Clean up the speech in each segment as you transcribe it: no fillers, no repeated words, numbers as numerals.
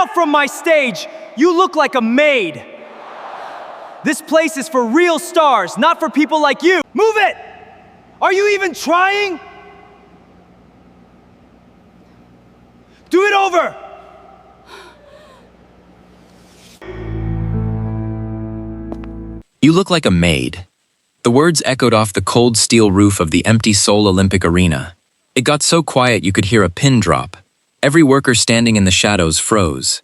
out from my stage! You look like a maid! This place is for real stars, not for people like you! Move it! Are you even trying? Do it over! You look like a maid. The words echoed off the cold steel roof of the empty Seoul Olympic Arena. It got so quiet you could hear a pin drop. Every worker standing in the shadows froze.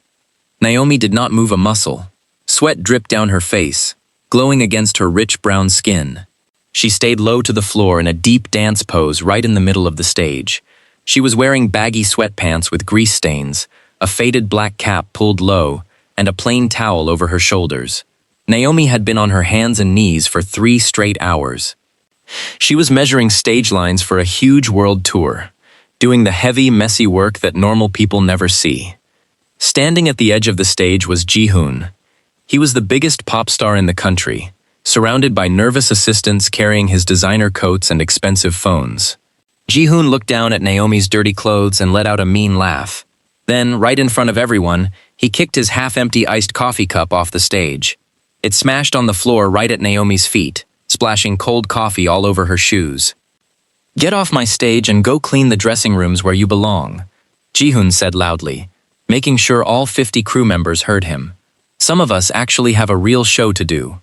Naomi did not move a muscle. Sweat dripped down her face, glowing against her rich brown skin. She stayed low to the floor in a deep dance pose right in the middle of the stage. She was wearing baggy sweatpants with grease stains, a faded black cap pulled low, and a plain towel over her shoulders. Naomi had been on her hands and knees for 3 straight hours. She was measuring stage lines for a huge world tour, doing the heavy, messy work that normal people never see. Standing at the edge of the stage was Ji-hoon. He was the biggest pop star in the country, surrounded by nervous assistants carrying his designer coats and expensive phones. Ji-hoon looked down at Naomi's dirty clothes and let out a mean laugh. Then, right in front of everyone, he kicked his half-empty iced coffee cup off the stage. It smashed on the floor right at Naomi's feet, splashing cold coffee all over her shoes. "Get off my stage and go clean the dressing rooms where you belong," Ji-hoon said loudly, making sure all 50 crew members heard him. "Some of us actually have a real show to do."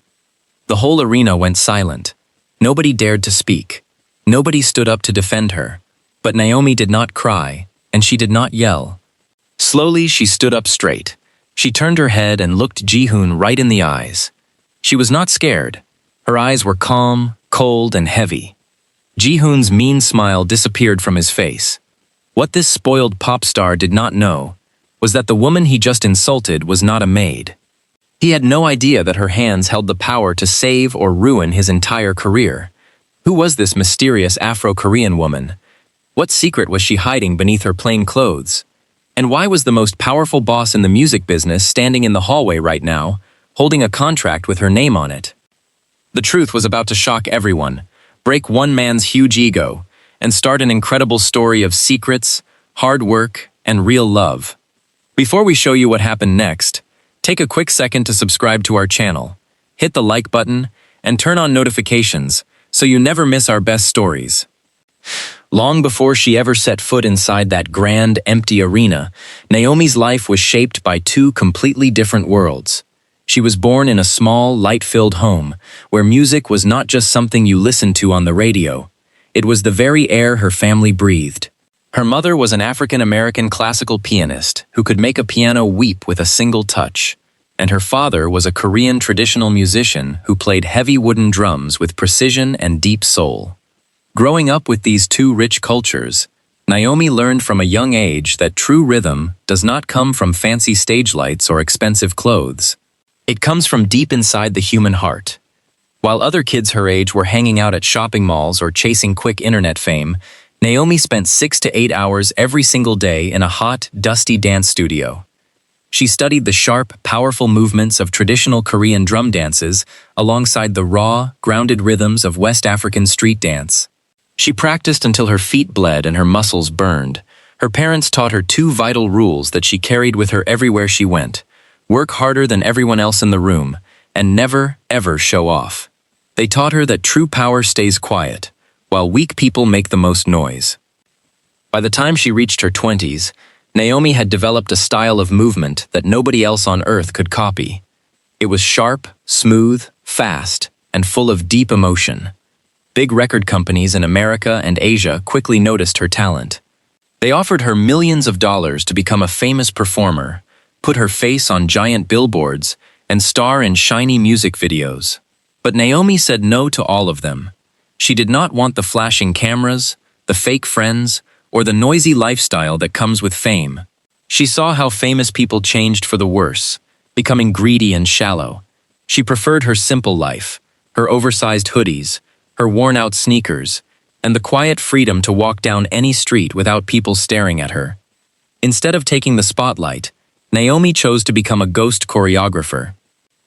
The whole arena went silent. Nobody dared to speak. Nobody stood up to defend her. But Naomi did not cry, and she did not yell. Slowly, she stood up straight. She turned her head and looked Ji-hoon right in the eyes. She was not scared. Her eyes were calm, cold, and heavy. Ji-hoon's mean smile disappeared from his face. What this spoiled pop star did not know was that the woman he just insulted was not a maid. He had no idea that her hands held the power to save or ruin his entire career. Who was this mysterious Afro-Korean woman? What secret was she hiding beneath her plain clothes? And why was the most powerful boss in the music business standing in the hallway right now, holding a contract with her name on it? The truth was about to shock everyone, break one man's huge ego, and start an incredible story of secrets, hard work, and real love. Before we show you what happened next, take a quick second to subscribe to our channel, hit the like button, and turn on notifications so you never miss our best stories. Long before she ever set foot inside that grand, empty arena, Naomi's life was shaped by 2 completely different worlds. She was born in a small, light-filled home, where music was not just something you listened to on the radio. It was the very air her family breathed. Her mother was an African-American classical pianist who could make a piano weep with a single touch, and her father was a Korean traditional musician who played heavy wooden drums with precision and deep soul. Growing up with these 2 rich cultures, Naomi learned from a young age that true rhythm does not come from fancy stage lights or expensive clothes. It comes from deep inside the human heart. While other kids her age were hanging out at shopping malls or chasing quick internet fame, Naomi spent 6 to 8 hours every single day in a hot, dusty dance studio. She studied the sharp, powerful movements of traditional Korean drum dances alongside the raw, grounded rhythms of West African street dance. She practiced until her feet bled and her muscles burned. Her parents taught her 2 vital rules that she carried with her everywhere she went: work harder than everyone else in the room, and never, ever show off. They taught her that true power stays quiet, while weak people make the most noise. By the time she reached her 20s, Naomi had developed a style of movement that nobody else on earth could copy. It was sharp, smooth, fast, and full of deep emotion. Big record companies in America and Asia quickly noticed her talent. They offered her millions of dollars to become a famous performer, put her face on giant billboards, and star in shiny music videos. But Naomi said no to all of them. She did not want the flashing cameras, the fake friends, or the noisy lifestyle that comes with fame. She saw how famous people changed for the worse, becoming greedy and shallow. She preferred her simple life, her oversized hoodies, her worn-out sneakers, and the quiet freedom to walk down any street without people staring at her. Instead of taking the spotlight, Naomi chose to become a ghost choreographer.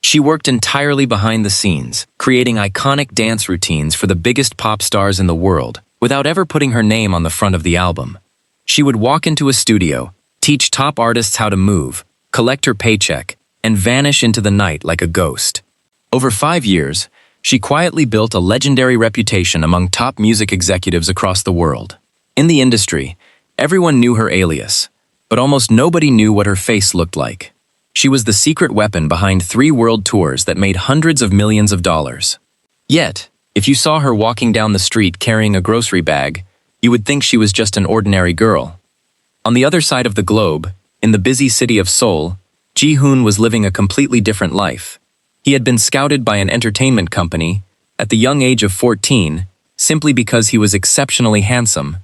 She worked entirely behind the scenes, creating iconic dance routines for the biggest pop stars in the world, without ever putting her name on the front of the album. She would walk into a studio, teach top artists how to move, collect her paycheck, and vanish into the night like a ghost. Over 5 years, she quietly built a legendary reputation among top music executives across the world. In the industry, everyone knew her alias, but almost nobody knew what her face looked like. She was the secret weapon behind 3 world tours that made hundreds of millions of dollars. Yet, if you saw her walking down the street carrying a grocery bag, you would think she was just an ordinary girl. On the other side of the globe, in the busy city of Seoul, Ji-hoon was living a completely different life. He had been scouted by an entertainment company at the young age of 14 simply because he was exceptionally handsome.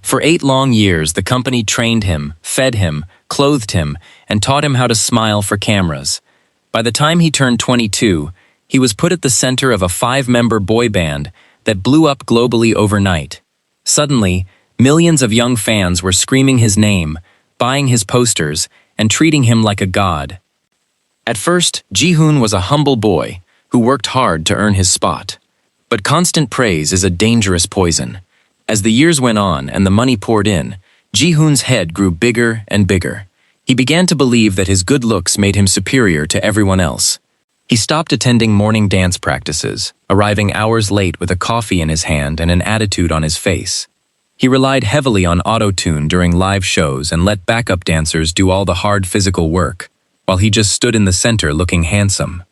For 8 long years, the company trained him, fed him, clothed him, and taught him how to smile for cameras. By the time he turned 22, he was put at the center of a 5-member boy band that blew up globally overnight. Suddenly, millions of young fans were screaming his name, buying his posters, and treating him like a god. At first, Ji-hoon was a humble boy who worked hard to earn his spot. But constant praise is a dangerous poison. As the years went on and the money poured in, Ji-hoon's head grew bigger and bigger. He began to believe that his good looks made him superior to everyone else. He stopped attending morning dance practices, arriving hours late with a coffee in his hand and an attitude on his face. He relied heavily on auto-tune during live shows and let backup dancers do all the hard physical work, while he just stood in the center looking handsome.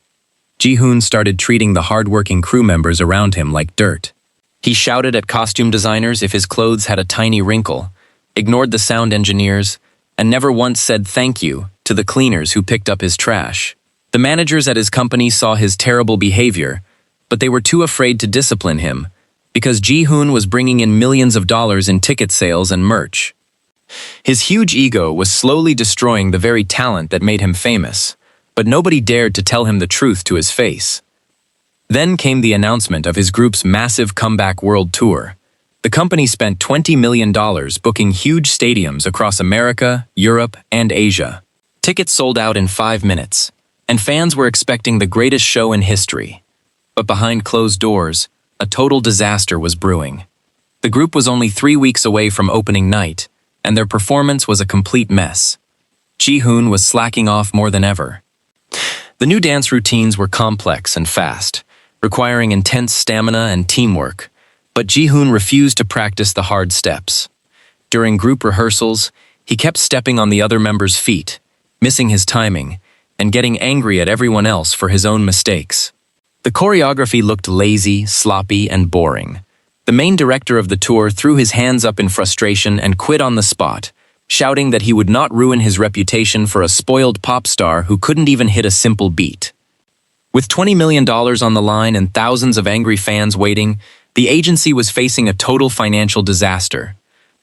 Ji-hoon started treating the hard-working crew members around him like dirt. He shouted at costume designers if his clothes had a tiny wrinkle, ignored the sound engineers, and never once said thank you to the cleaners who picked up his trash. The managers at his company saw his terrible behavior, but they were too afraid to discipline him because Ji-hoon was bringing in millions of dollars in ticket sales and merch. His huge ego was slowly destroying the very talent that made him famous, but nobody dared to tell him the truth to his face. Then came the announcement of his group's massive comeback world tour. The company spent $20 million booking huge stadiums across America, Europe, and Asia. Tickets sold out in 5 minutes, and fans were expecting the greatest show in history. But behind closed doors, a total disaster was brewing. The group was only 3 weeks away from opening night, and their performance was a complete mess. Ji-hoon was slacking off more than ever. The new dance routines were complex and fast, requiring intense stamina and teamwork, but Ji-hoon refused to practice the hard steps. During group rehearsals, he kept stepping on the other members' feet, missing his timing, and getting angry at everyone else for his own mistakes. The choreography looked lazy, sloppy, and boring. The main director of the tour threw his hands up in frustration and quit on the spot, shouting that he would not ruin his reputation for a spoiled pop star who couldn't even hit a simple beat. With $20 million on the line and thousands of angry fans waiting, the agency was facing a total financial disaster.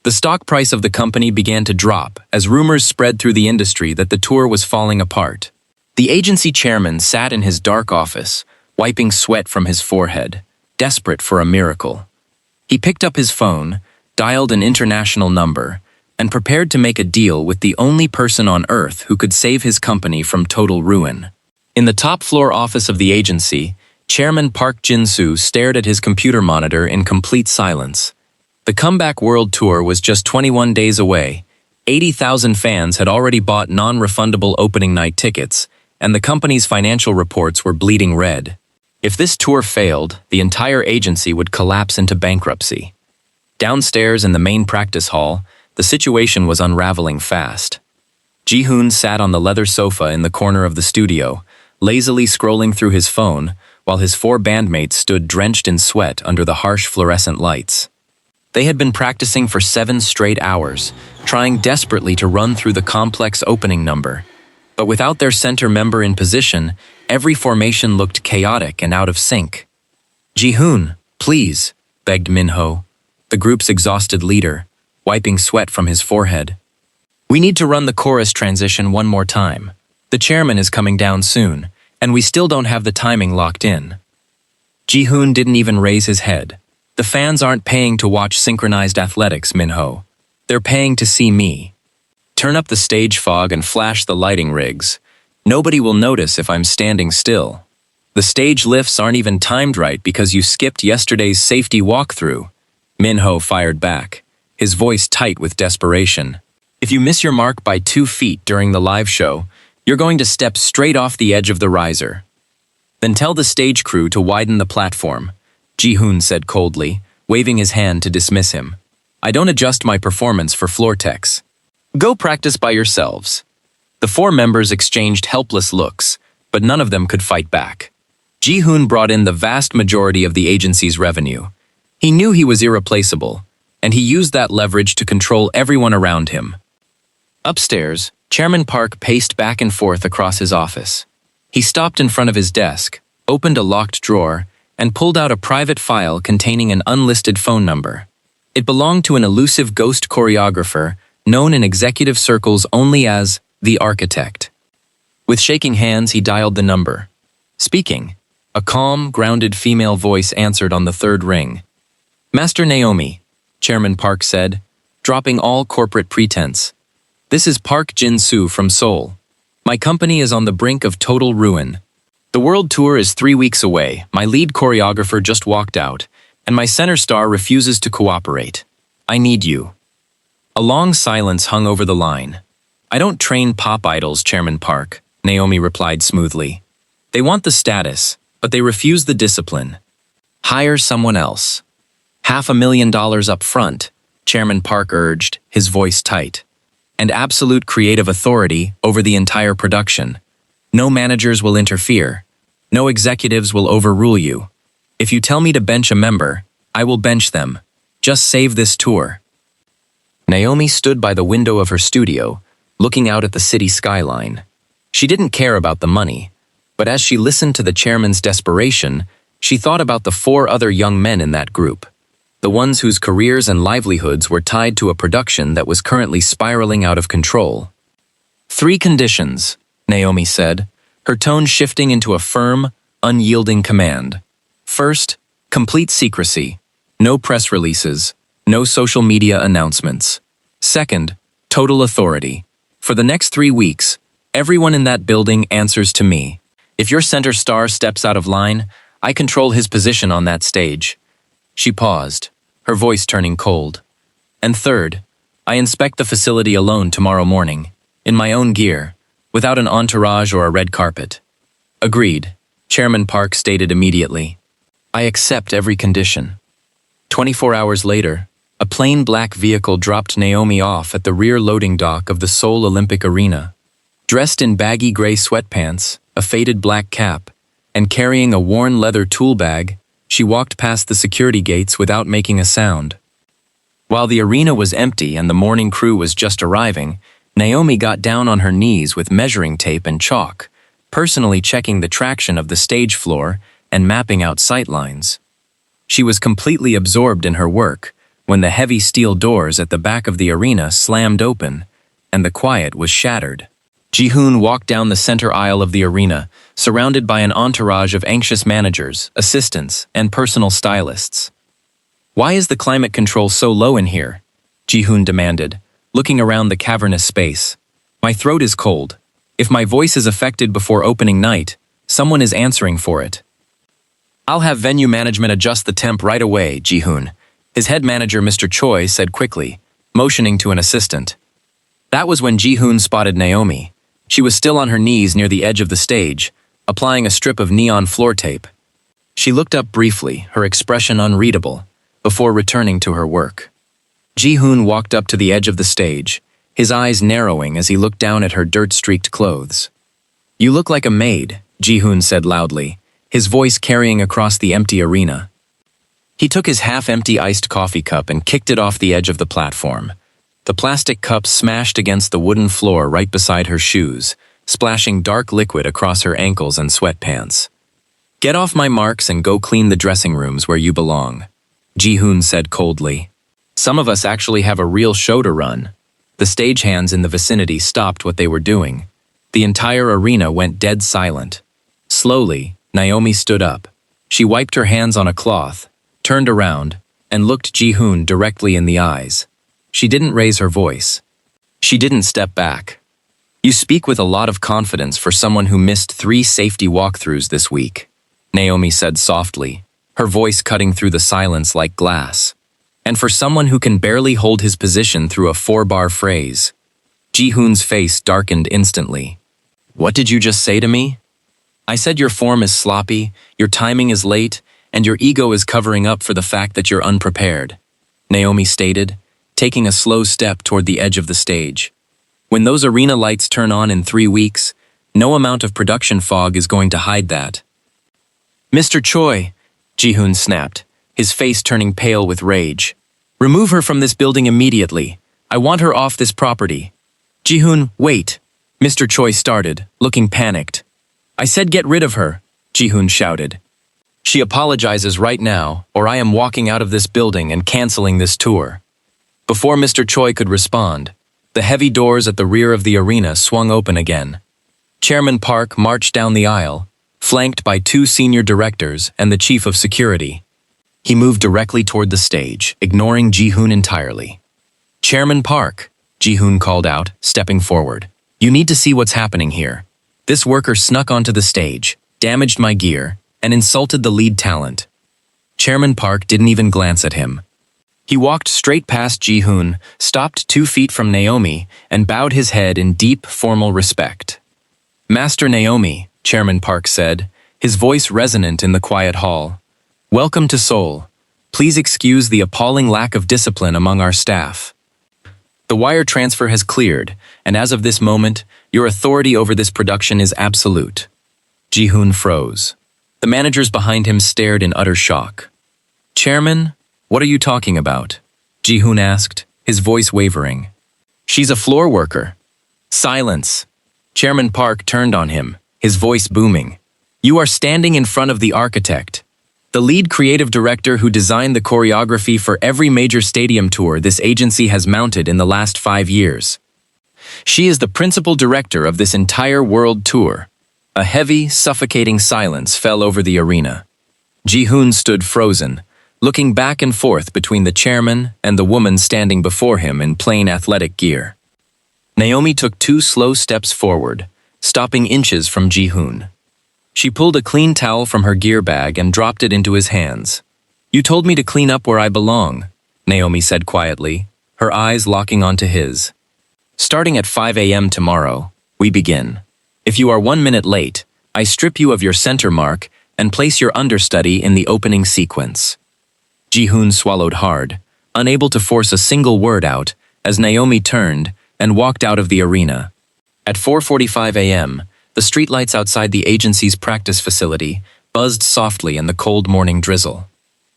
The stock price of the company began to drop as rumors spread through the industry that the tour was falling apart. The agency chairman sat in his dark office, wiping sweat from his forehead, desperate for a miracle. He picked up his phone, dialed an international number, and prepared to make a deal with the only person on earth who could save his company from total ruin. In the top-floor office of the agency, Chairman Park Jin-soo stared at his computer monitor in complete silence. The Comeback World Tour was just 21 days away. 80,000 fans had already bought non-refundable opening night tickets, and the company's financial reports were bleeding red. If this tour failed, the entire agency would collapse into bankruptcy. Downstairs in the main practice hall, the situation was unraveling fast. Ji-hoon sat on the leather sofa in the corner of the studio, lazily scrolling through his phone, while his 4 bandmates stood drenched in sweat under the harsh fluorescent lights. They had been practicing for 7 straight hours, trying desperately to run through the complex opening number. But without their center member in position, every formation looked chaotic and out of sync. "Ji-hoon, please," begged Min-ho, the group's exhausted leader, wiping sweat from his forehead. "We need to run the chorus transition one more time. The chairman is coming down soon, and we still don't have the timing locked in." Ji-hoon didn't even raise his head. "The fans aren't paying to watch synchronized athletics, Min-ho. They're paying to see me. Turn up the stage fog and flash the lighting rigs. Nobody will notice if I'm standing still. The stage lifts aren't even timed right because you skipped yesterday's safety walkthrough." Min-ho fired back, his voice tight with desperation. "If you miss your mark by 2 feet during the live show, You're going to step straight off the edge of the riser. Then tell the stage crew to widen the platform, Ji-hoon said coldly, waving his hand to dismiss him. I don't adjust my performance for floor techs. Go practice by yourselves. The four members exchanged helpless looks, but none of them could fight back. Ji-hoon brought in the vast majority of the agency's revenue. He knew he was irreplaceable, and he used that leverage to control everyone around him. Upstairs, Chairman Park paced back and forth across his office. He stopped in front of his desk, opened a locked drawer, and pulled out a private file containing an unlisted phone number. It belonged to an elusive ghost choreographer known in executive circles only as the Architect. With shaking hands, he dialed the number. Speaking, a calm, grounded female voice answered on the third ring. Master Naomi, Chairman Park said, dropping all corporate pretense. This is Park Jin-soo from Seoul. My company is on the brink of total ruin. The world tour is 3 weeks away, my lead choreographer just walked out, and my center star refuses to cooperate. I need you. A long silence hung over the line. I don't train pop idols, Chairman Park, Naomi replied smoothly. They want the status, but they refuse the discipline. Hire someone else. $500,000 up front, Chairman Park urged, his voice tight. And absolute creative authority over the entire production. No managers will interfere. No executives will overrule you. If you tell me to bench a member, I will bench them. Just save this tour. Naomi stood by the window of her studio, looking out at the city skyline. She didn't care about the money, but as she listened to the chairman's desperation, she thought about the 4 other young men in that group. The ones whose careers and livelihoods were tied to a production that was currently spiraling out of control. 3 conditions, Naomi said, her tone shifting into a firm, unyielding command. First, complete secrecy. No press releases, no social media announcements. Second, total authority. For the next 3 weeks, everyone in that building answers to me. If your center star steps out of line, I control his position on that stage. She paused, her voice turning cold. And third, I inspect the facility alone tomorrow morning, in my own gear, without an entourage or a red carpet. Agreed, Chairman Park stated immediately. I accept every condition. 24 hours later, a plain black vehicle dropped Naomi off at the rear loading dock of the Seoul Olympic Arena. Dressed in baggy gray sweatpants, a faded black cap, and carrying a worn leather tool bag, she walked past the security gates without making a sound. While the arena was empty and the morning crew was just arriving, Naomi got down on her knees with measuring tape and chalk, personally checking the traction of the stage floor and mapping out sightlines. She was completely absorbed in her work when the heavy steel doors at the back of the arena slammed open and the quiet was shattered. Ji-hoon walked down the center aisle of the arena, surrounded by an entourage of anxious managers, assistants, and personal stylists. Why is the climate control so low in here? Ji-hoon demanded, looking around the cavernous space. My throat is cold. If my voice is affected before opening night, someone is answering for it. I'll have venue management adjust the temp right away, Ji-hoon. His head manager, Mr. Choi, said quickly, motioning to an assistant. That was when Ji-hoon spotted Naomi. She was still on her knees near the edge of the stage, applying a strip of neon floor tape. She looked up briefly, her expression unreadable, before returning to her work. Ji-hoon walked up to the edge of the stage, his eyes narrowing as he looked down at her dirt-streaked clothes. You look like a maid, Ji-hoon said loudly, his voice carrying across the empty arena. He took his half-empty iced coffee cup and kicked it off the edge of the platform. The plastic cup smashed against the wooden floor right beside her shoes, splashing dark liquid across her ankles and sweatpants. Get off my marks and go clean the dressing rooms where you belong, Ji-hoon said coldly. Some of us actually have a real show to run. The stagehands in the vicinity stopped what they were doing. The entire arena went dead silent. Slowly, Naomi stood up. She wiped her hands on a cloth, turned around, and looked Ji-hoon directly in the eyes. She didn't raise her voice. She didn't step back. You speak with a lot of confidence for someone who missed 3 safety walkthroughs this week, Naomi said softly, her voice cutting through the silence like glass. And for someone who can barely hold his position through a 4-bar phrase. Ji-hoon's face darkened instantly. What did you just say to me? I said your form is sloppy, your timing is late, and your ego is covering up for the fact that you're unprepared, Naomi stated, taking a slow step toward the edge of the stage. When those arena lights turn on in 3 weeks, no amount of production fog is going to hide that. Mr. Choi, Ji-hoon snapped, his face turning pale with rage. Remove her from this building immediately. I want her off this property. Ji-hoon, wait, Mr. Choi started, looking panicked. I said get rid of her, Ji-hoon shouted. She apologizes right now, or I am walking out of this building and canceling this tour. Before Mr. Choi could respond, the heavy doors at the rear of the arena swung open again. Chairman Park marched down the aisle, flanked by 2 senior directors and the chief of security. He moved directly toward the stage, ignoring Ji-hoon entirely. Chairman Park, Ji-hoon called out, stepping forward. You need to see what's happening here. This worker snuck onto the stage, damaged my gear, and insulted the lead talent. Chairman Park didn't even glance at him. He walked straight past Ji-hoon, stopped 2 feet from Naomi, and bowed his head in deep, formal respect. Master Naomi, Chairman Park said, his voice resonant in the quiet hall. Welcome to Seoul. Please excuse the appalling lack of discipline among our staff. The wire transfer has cleared, and as of this moment, your authority over this production is absolute. Ji-hoon froze. The managers behind him stared in utter shock. Chairman, what are you talking about? Ji-hoon asked, his voice wavering. She's a floor worker. Silence. Chairman Park turned on him, his voice booming. You are standing in front of the architect, the lead creative director who designed the choreography for every major stadium tour this agency has mounted in the last 5 years. She is the principal director of this entire world tour. A heavy, suffocating silence fell over the arena. Ji-hoon stood frozen, looking back and forth between the chairman and the woman standing before him in plain athletic gear. Naomi took 2 slow steps forward, stopping inches from Ji-hoon. She pulled a clean towel from her gear bag and dropped it into his hands. You told me to clean up where I belong, Naomi said quietly, her eyes locking onto his. Starting at 5 a.m. tomorrow, we begin. If you are 1 minute late, I strip you of your center mark and place your understudy in the opening sequence. Ji-hoon swallowed hard, unable to force a single word out, as Naomi turned and walked out of the arena. At 4:45 a.m., the streetlights outside the agency's practice facility buzzed softly in the cold morning drizzle.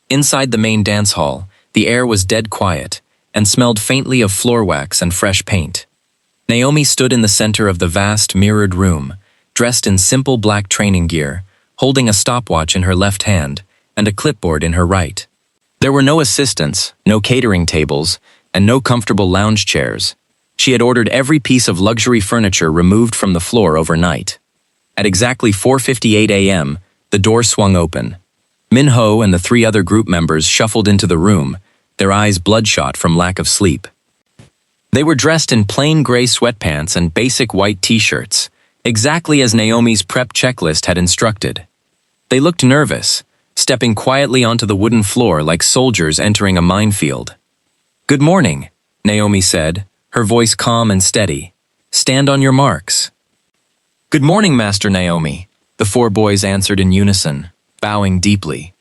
Inside the main dance hall, the air was dead quiet and smelled faintly of floor wax and fresh paint. Naomi stood in the center of the vast, mirrored room, dressed in simple black training gear, holding a stopwatch in her left hand and a clipboard in her right. There were no assistants, no catering tables, and no comfortable lounge chairs. She had ordered every piece of luxury furniture removed from the floor overnight. At exactly 4:58 a.m., the door swung open. Min-ho and the 3 other group members shuffled into the room, their eyes bloodshot from lack of sleep. They were dressed in plain gray sweatpants and basic white t-shirts, exactly as Naomi's prep checklist had instructed. They looked nervous, stepping quietly onto the wooden floor like soldiers entering a minefield. Good morning, Naomi said, her voice calm and steady. Stand on your marks. Good morning, Master Naomi, the 4 boys answered in unison, bowing deeply.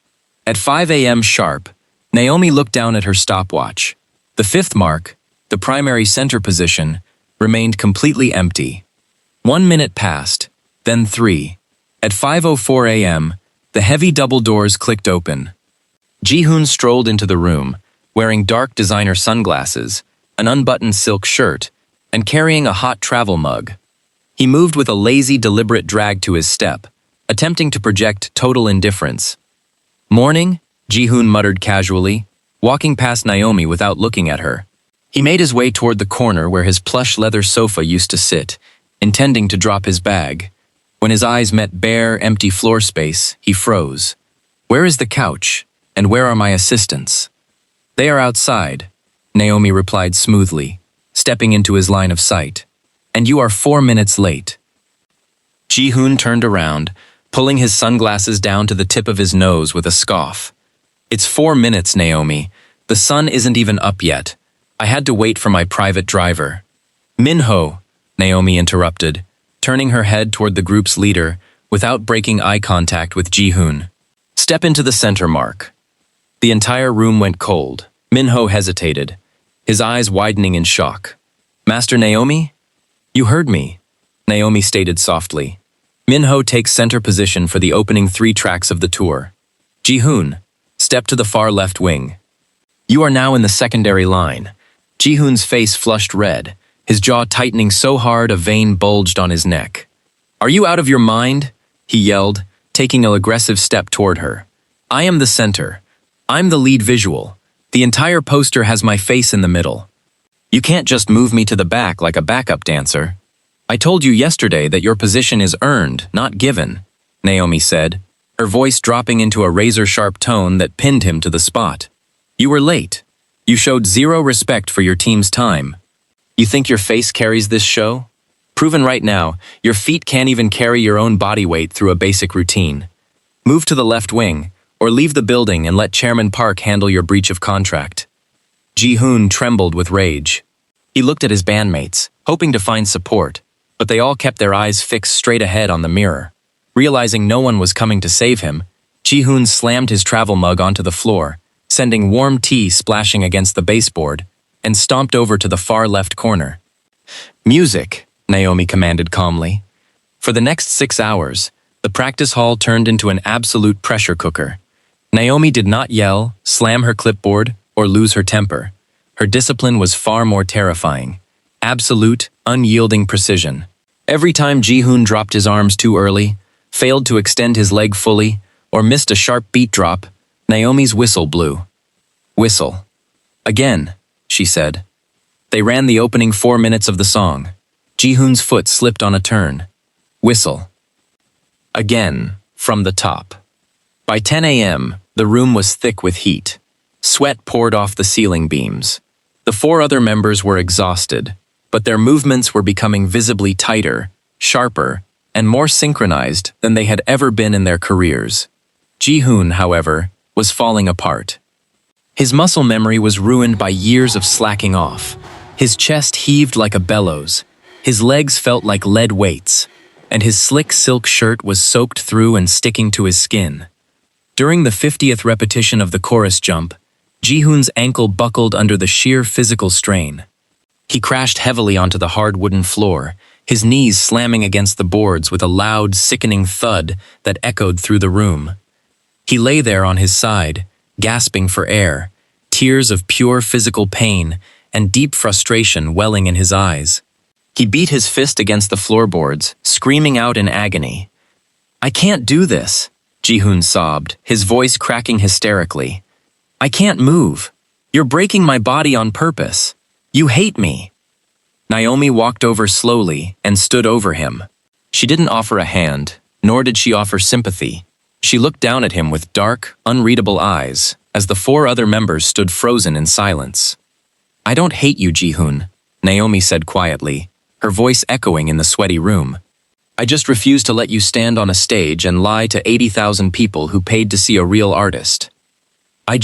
At 5 a.m. sharp, Naomi looked down at her stopwatch. The 5th mark, the primary center position, remained completely empty. 1 minute passed, then 3. At 5:04 a.m., the heavy double doors clicked open. Ji-hoon strolled into the room, wearing dark designer sunglasses, an unbuttoned silk shirt, and carrying a hot travel mug. He moved with a lazy, deliberate drag to his step, attempting to project total indifference. Morning, Ji-hoon muttered casually, walking past Naomi without looking at her. He made his way toward the corner where his plush leather sofa used to sit, intending to drop his bag. When his eyes met bare, empty floor space, he froze. Where is the couch, and where are my assistants? They are outside, Naomi replied smoothly, stepping into his line of sight. And you are 4 minutes late. Ji-hoon turned around, pulling his sunglasses down to the tip of his nose with a scoff. It's 4 minutes, Naomi. The sun isn't even up yet. I had to wait for my private driver. Min-ho, Naomi interrupted, turning her head toward the group's leader without breaking eye contact with Ji-hoon. "Step into the center, Mark." The entire room went cold. Min-ho hesitated, his eyes widening in shock. "Master Naomi?" "You heard me," Naomi stated softly. Min-ho takes center position for the opening 3 tracks of the tour. Ji-hoon, step to the far left wing. You are now in the secondary line. Ji-hoon's face flushed red, his jaw tightening so hard a vein bulged on his neck. "Are you out of your mind?" he yelled, taking an aggressive step toward her. "I am the center. I'm the lead visual. The entire poster has my face in the middle. You can't just move me to the back like a backup dancer. I told you yesterday that your position is earned, not given," Naomi said, her voice dropping into a razor-sharp tone that pinned him to the spot. "You were late. You showed zero respect for your team's time. You think your face carries this show? Proven right now, your feet can't even carry your own body weight through a basic routine. Move to the left wing, or leave the building and let Chairman Park handle your breach of contract." Ji-hoon trembled with rage. He looked at his bandmates, hoping to find support, but they all kept their eyes fixed straight ahead on the mirror. Realizing no one was coming to save him, Ji-hoon slammed his travel mug onto the floor, sending warm tea splashing against the baseboard, and stomped over to the far left corner. "Music," Naomi commanded calmly. For the next 6 hours, the practice hall turned into an absolute pressure cooker. Naomi did not yell, slam her clipboard, or lose her temper. Her discipline was far more terrifying. Absolute, unyielding precision. Every time Ji-hoon dropped his arms too early, failed to extend his leg fully, or missed a sharp beat drop, Naomi's whistle blew. "Whistle." "Again," she said. They ran the opening 4 minutes of the song. Ji-hoon's foot slipped on a turn. "Whistle." Again, from the top. By 10 a.m., the room was thick with heat. Sweat poured off the ceiling beams. The 4 other members were exhausted, but their movements were becoming visibly tighter, sharper, and more synchronized than they had ever been in their careers. Ji-hoon, however, was falling apart. His muscle memory was ruined by years of slacking off. His chest heaved like a bellows, his legs felt like lead weights, and his slick silk shirt was soaked through and sticking to his skin. During the 50th repetition of the chorus jump, Ji-hoon's ankle buckled under the sheer physical strain. He crashed heavily onto the hard wooden floor, his knees slamming against the boards with a loud, sickening thud that echoed through the room. He lay there on his side, gasping for air, tears of pure physical pain and deep frustration welling in his eyes. He beat his fist against the floorboards, screaming out in agony. "I can't do this," Ji-hoon sobbed, his voice cracking hysterically. "I can't move. You're breaking my body on purpose. You hate me." Naomi walked over slowly and stood over him. She didn't offer a hand, nor did she offer sympathy. She looked down at him with dark, unreadable eyes as the 4 other members stood frozen in silence. "I don't hate you, Ji-hoon," Naomi said quietly, her voice echoing in the sweaty room. "I just refuse to let you stand on a stage and lie to 80,000 people who paid to see a real artist."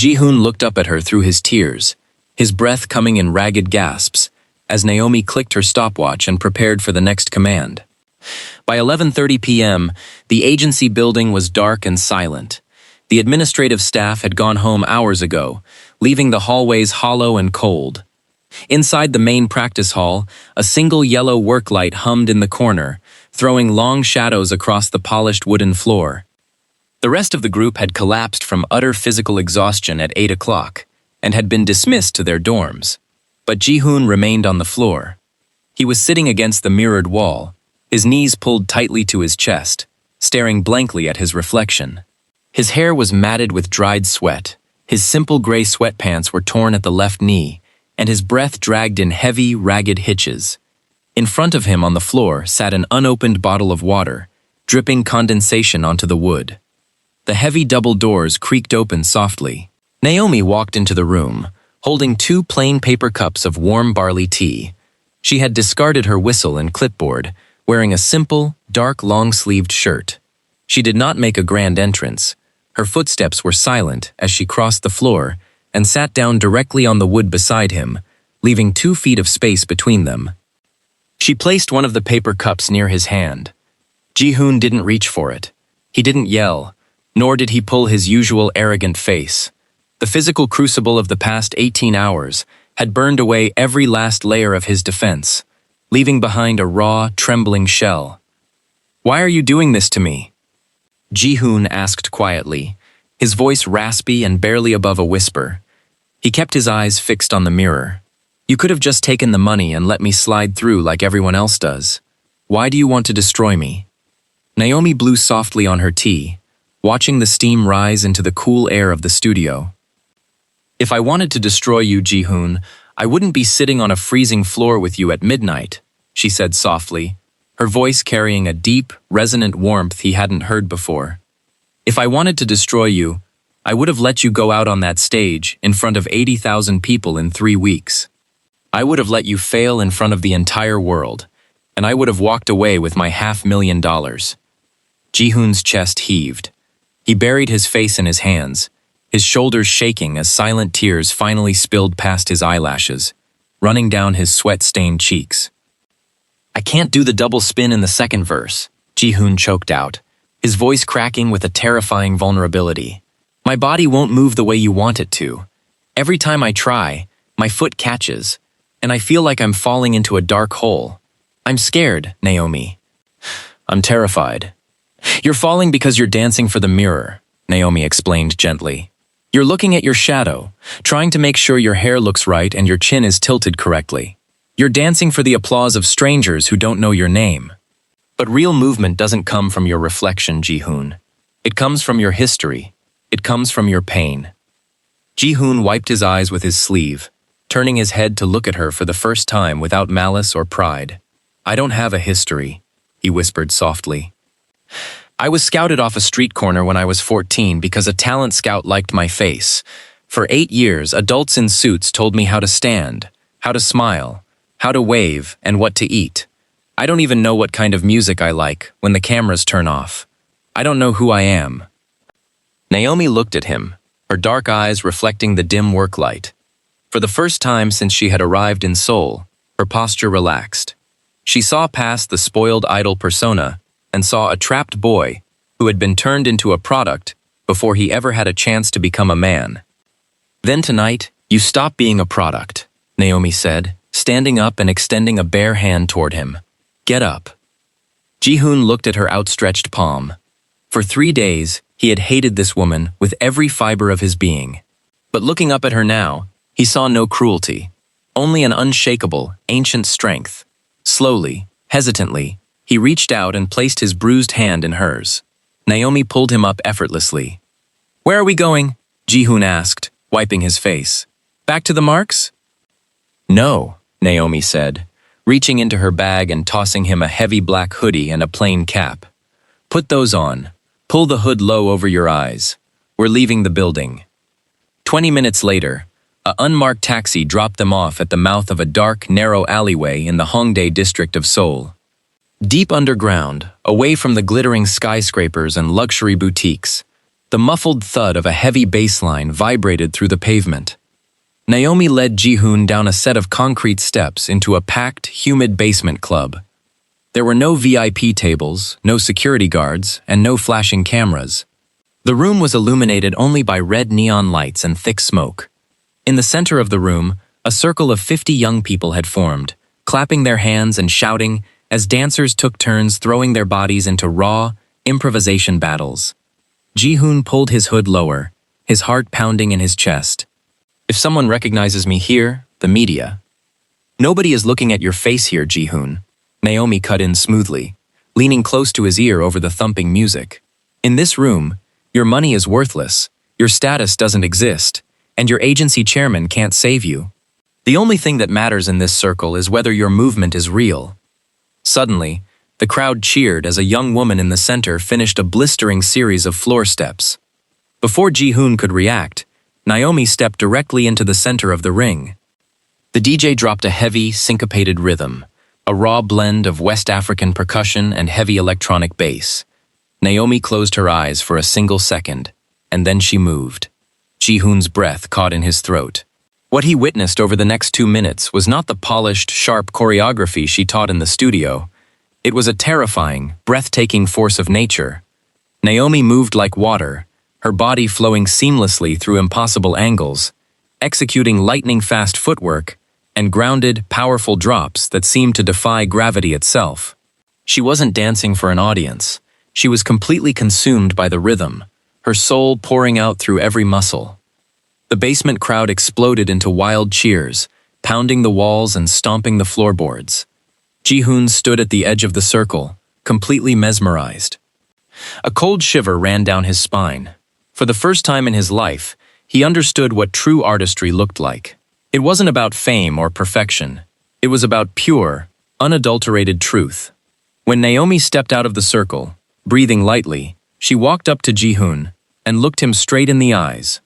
Ji-hoon looked up at her through his tears, his breath coming in ragged gasps, as Naomi clicked her stopwatch and prepared for the next command. By 11:30 p.m., the agency building was dark and silent. The administrative staff had gone home hours ago, leaving the hallways hollow and cold. Inside the main practice hall, a single yellow work light hummed in the corner, throwing long shadows across the polished wooden floor. The rest of the group had collapsed from utter physical exhaustion at 8 o'clock and had been dismissed to their dorms. But Ji-hoon remained on the floor. He was sitting against the mirrored wall, his knees pulled tightly to his chest, staring blankly at his reflection. His hair was matted with dried sweat, his simple gray sweatpants were torn at the left knee, and his breath dragged in heavy, ragged hitches. In front of him on the floor sat an unopened bottle of water, dripping condensation onto the wood. The heavy double doors creaked open softly. Naomi walked into the room, holding 2 plain paper cups of warm barley tea. She had discarded her whistle and clipboard, wearing a simple, dark, long-sleeved shirt. She did not make a grand entrance. Her footsteps were silent as she crossed the floor and sat down directly on the wood beside him, leaving 2 feet of space between them. She placed one of the paper cups near his hand. Ji-hoon didn't reach for it. He didn't yell, nor did he pull his usual arrogant face. The physical crucible of the past 18 hours had burned away every last layer of his defense, leaving behind a raw, trembling shell. "Why are you doing this to me?" Ji-hoon asked quietly, his voice raspy and barely above a whisper. He kept his eyes fixed on the mirror. "You could have just taken the money and let me slide through like everyone else does. Why do you want to destroy me?" Naomi blew softly on her tea, watching the steam rise into the cool air of the studio. "If I wanted to destroy you, Ji-hoon, I wouldn't be sitting on a freezing floor with you at midnight," she said softly, her voice carrying a deep, resonant warmth he hadn't heard before. "If I wanted to destroy you, I would have let you go out on that stage in front of 80,000 people in 3 weeks. I would have let you fail in front of the entire world, and I would have walked away with my $500,000. Ji-hoon's chest heaved. He buried his face in his hands, his shoulders shaking as silent tears finally spilled past his eyelashes, running down his sweat-stained cheeks. "I can't do the double spin in the second verse," Ji-hoon choked out, his voice cracking with a terrifying vulnerability. "My body won't move the way you want it to. Every time I try, my foot catches, and I feel like I'm falling into a dark hole. I'm scared, Naomi." "I'm terrified." "You're falling because you're dancing for the mirror," Naomi explained gently. "You're looking at your shadow, trying to make sure your hair looks right and your chin is tilted correctly. You're dancing for the applause of strangers who don't know your name. But real movement doesn't come from your reflection, Ji-hoon. It comes from your history. It comes from your pain." Ji-hoon wiped his eyes with his sleeve, turning his head to look at her for the first time without malice or pride. "I don't have a history," he whispered softly. "I was scouted off a street corner when I was 14 because a talent scout liked my face. For 8 years, adults in suits told me how to stand, how to smile, how to wave, and what to eat. I don't even know what kind of music I like when the cameras turn off. I don't know who I am." Naomi looked at him, her dark eyes reflecting the dim work light. For the first time since she had arrived in Seoul, her posture relaxed. She saw past the spoiled idol persona and saw a trapped boy who had been turned into a product before he ever had a chance to become a man. "Then tonight, you stop being a product," Naomi said, standing up and extending a bare hand toward him. "Get up." Ji-hoon looked at her outstretched palm. For 3 days, he had hated this woman with every fiber of his being. But looking up at her now, he saw no cruelty, only an unshakable, ancient strength. Slowly, hesitantly, he reached out and placed his bruised hand in hers. Naomi pulled him up effortlessly. "Where are we going?" Ji-hoon asked, wiping his face. "Back to the marks?" "No," Naomi said, reaching into her bag and tossing him a heavy black hoodie and a plain cap. "Put those on. Pull the hood low over your eyes. We're leaving the building." 20 minutes later, an unmarked taxi dropped them off at the mouth of a dark, narrow alleyway in the Hongdae district of Seoul. Deep underground, away from the glittering skyscrapers and luxury boutiques, the muffled thud of a heavy bass line vibrated through the pavement. Naomi led Ji-hoon down a set of concrete steps into a packed, humid basement club. There were no VIP tables, no security guards, and no flashing cameras. The room was illuminated only by red neon lights and thick smoke. In the center of the room, a circle of 50 young people had formed, clapping their hands and shouting as dancers took turns throwing their bodies into raw, improvisation battles. Ji-hoon pulled his hood lower, his heart pounding in his chest. "If someone recognizes me here, the media." "Nobody is looking at your face here, Ji-hoon," Naomi cut in smoothly, leaning close to his ear over the thumping music. "In this room, your money is worthless, your status doesn't exist, and your agency chairman can't save you. The only thing that matters in this circle is whether your movement is real." Suddenly, the crowd cheered as a young woman in the center finished a blistering series of floor steps. Before Ji-hoon could react, Naomi stepped directly into the center of the ring. The DJ dropped a heavy, syncopated rhythm, a raw blend of West African percussion and heavy electronic bass. Naomi closed her eyes for a single second, and then she moved. Ji-hoon's breath caught in his throat. What he witnessed over the next 2 minutes was not the polished, sharp choreography she taught in the studio. It was a terrifying, breathtaking force of nature. Naomi moved like water, her body flowing seamlessly through impossible angles, executing lightning-fast footwork and grounded, powerful drops that seemed to defy gravity itself. She wasn't dancing for an audience. She was completely consumed by the rhythm, her soul pouring out through every muscle. The basement crowd exploded into wild cheers, pounding the walls and stomping the floorboards. Ji-hoon stood at the edge of the circle, completely mesmerized. A cold shiver ran down his spine. For the first time in his life, he understood what true artistry looked like. It wasn't about fame or perfection. It was about pure, unadulterated truth. When Naomi stepped out of the circle, breathing lightly, she walked up to Ji-hoon and looked him straight in the eyes.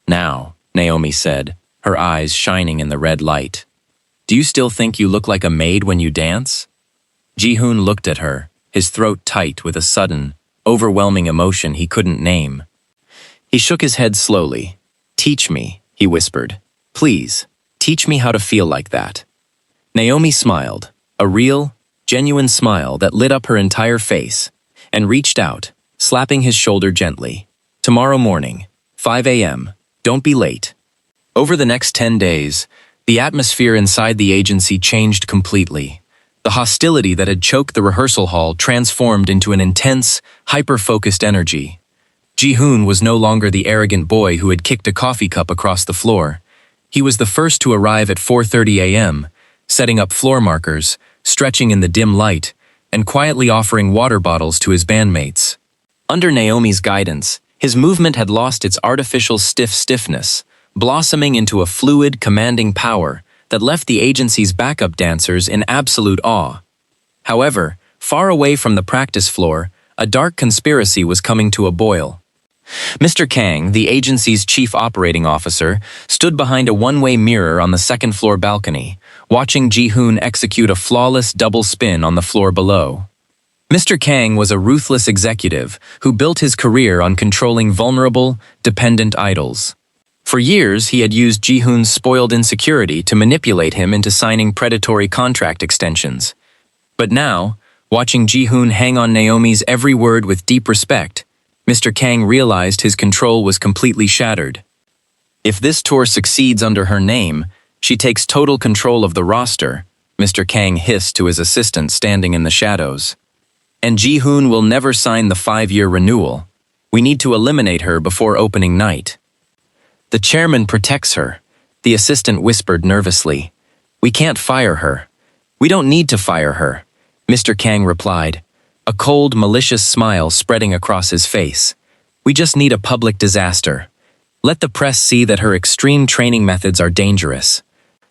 "Now," Naomi said, her eyes shining in the red light. "Do you still think you look like a maid when you dance?" Ji-hoon looked at her, his throat tight with a sudden, overwhelming emotion he couldn't name. He shook his head slowly. "Teach me," he whispered. "Please, teach me how to feel like that." Naomi smiled, a real, genuine smile that lit up her entire face, and reached out, slapping his shoulder gently. "Tomorrow morning, 5 a.m., don't be late." Over the next 10 days, the atmosphere inside the agency changed completely. The hostility that had choked the rehearsal hall transformed into an intense, hyper-focused energy. Ji-hoon was no longer the arrogant boy who had kicked a coffee cup across the floor. He was the first to arrive at 4:30 a.m., setting up floor markers, stretching in the dim light, and quietly offering water bottles to his bandmates. Under Naomi's guidance, his movement had lost its artificial stiffness, blossoming into a fluid, commanding power that left the agency's backup dancers in absolute awe. However, far away from the practice floor, a dark conspiracy was coming to a boil. Mr. Kang, the agency's chief operating officer, stood behind a one-way mirror on the second-floor balcony, watching Ji-hoon execute a flawless double spin on the floor below. Mr. Kang was a ruthless executive who built his career on controlling vulnerable, dependent idols. For years, he had used Ji-hoon's spoiled insecurity to manipulate him into signing predatory contract extensions. But now, watching Ji-hoon hang on Naomi's every word with deep respect, Mr. Kang realized his control was completely shattered. If this tour succeeds under her name, she takes total control of the roster, Mr. Kang hissed to his assistant standing in the shadows. And Ji-hoon will never sign the 5-year renewal. We need to eliminate her before opening night. The chairman protects her, the assistant whispered nervously. We can't fire her. We don't need to fire her, Mr. Kang replied, a cold, malicious smile spreading across his face. We just need a public disaster. Let the press see that her extreme training methods are dangerous.